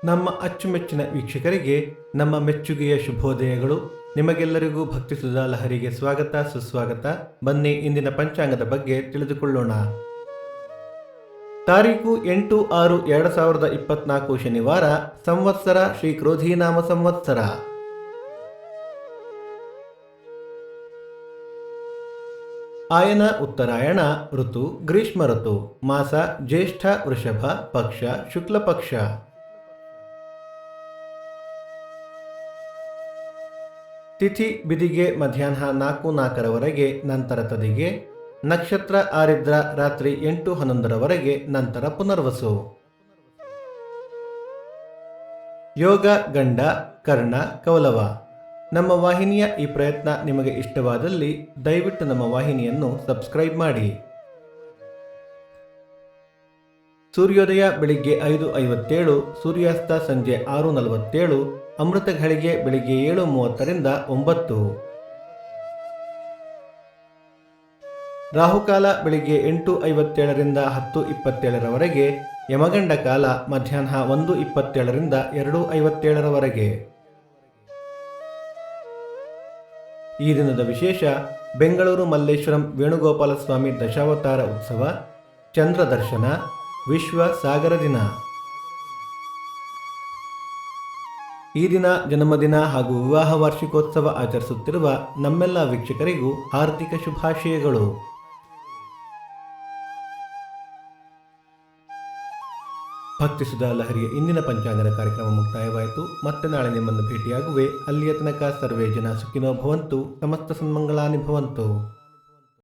ನಮ್ಮ ಅಚ್ಚುಮೆಚ್ಚಿನ ವೀಕ್ಷಕರಿಗೆ ನಮ್ಮ ಮೆಚ್ಚುಗೆಯ ಶುಭೋದಯಗಳು. ನಿಮಗೆಲ್ಲರಿಗೂ ಭಕ್ತಿ ಸುಧಾ ಲಹರಿಗೆ ಸ್ವಾಗತ ಸುಸ್ವಾಗತ. ಬನ್ನಿ ಇಂದಿನ ಪಂಚಾಂಗದ ಬಗ್ಗೆ ತಿಳಿದುಕೊಳ್ಳೋಣ. ತಾರೀಕು 8/6/2024 ಶನಿವಾರ. ಸಂವತ್ಸರ ಶ್ರೀ ಕ್ರೋಧೀನಾಮ ಸಂವತ್ಸರ. ಆಯನ ಉತ್ತರಾಯಣ. ಋತು ಗ್ರೀಷ್ಮ ಋತು. ಮಾಸ ಜ್ಯೇಷ್ಠ ವೃಷಭ. ಪಕ್ಷ ಶುಕ್ಲ ಪಕ್ಷ. ತಿಥಿ ಬಿದಿಗೆ ಮಧ್ಯಾಹ್ನ 4:04 ನಂತರ ತದಿಗೆ. ನಕ್ಷತ್ರ ಆರಿದ್ರ ರಾತ್ರಿ 8:11 ನಂತರ ಪುನರ್ವಸು. ಯೋಗ ಗಂಡ ಕರ್ಣ ಕೌಲವ. ನಮ್ಮ ವಾಹಿನಿಯ ಈ ಪ್ರಯತ್ನ ನಿಮಗೆ ಇಷ್ಟವಾದಲ್ಲಿ ದಯವಿಟ್ಟು ನಮ್ಮ ವಾಹಿನಿಯನ್ನು ಸಬ್ಸ್ಕ್ರೈಬ್ ಮಾಡಿ. ಸೂರ್ಯೋದಯ ಬೆಳಿಗ್ಗೆ 5:57, ಸೂರ್ಯಾಸ್ತ ಸಂಜೆ 6:47, ಅಮೃತ ಘಳಿಗೆ ಬೆಳಿಗ್ಗೆ 7:30ರಿಂದ 9. ರಾಹುಕಾಲ ಬೆಳಿಗ್ಗೆ 8:57ರಿಂದ 10:27 ಯಮಗಂಡ ಕಾಲ ಮಧ್ಯಾಹ್ನ 1:27ರಿಂದ 2:57. ಈ ದಿನದ ವಿಶೇಷ: ಬೆಂಗಳೂರು ಮಲ್ಲೇಶ್ವರಂ ವೇಣುಗೋಪಾಲ ಸ್ವಾಮಿ ದಶಾವತಾರ ಉತ್ಸವ, ಚಂದ್ರ ದರ್ಶನ, ವಿಶ್ವ ಸಾಗರ ದಿನ. ಈ ದಿನ ಜನ್ಮದಿನ ಹಾಗೂ ವಿವಾಹ ವಾರ್ಷಿಕೋತ್ಸವ ಆಚರಿಸುತ್ತಿರುವ ನಮ್ಮೆಲ್ಲ ವೀಕ್ಷಕರಿಗೂ ಹಾರ್ದಿಕ ಶುಭಾಶಯಗಳು. ಭಕ್ತಿ ಸುಧಾ ಲಹರಿಯ ಇಂದಿನ ಪಂಚಾಂಗದ ಕಾರ್ಯಕ್ರಮ ಮುಕ್ತಾಯವಾಯಿತು. ಮತ್ತೆ ನಾಳೆ ನಿಮ್ಮನ್ನು ಭೇಟಿಯಾಗುವೆ. ಅಲ್ಲಿಯ ತನಕ ಸರ್ವೇ ಜನ ಸುಖಿನೋ ಭವಂತು. ಸಮಸ್ತ ಸನ್ಮಂಗಳಾನಿ ಭವಂತು.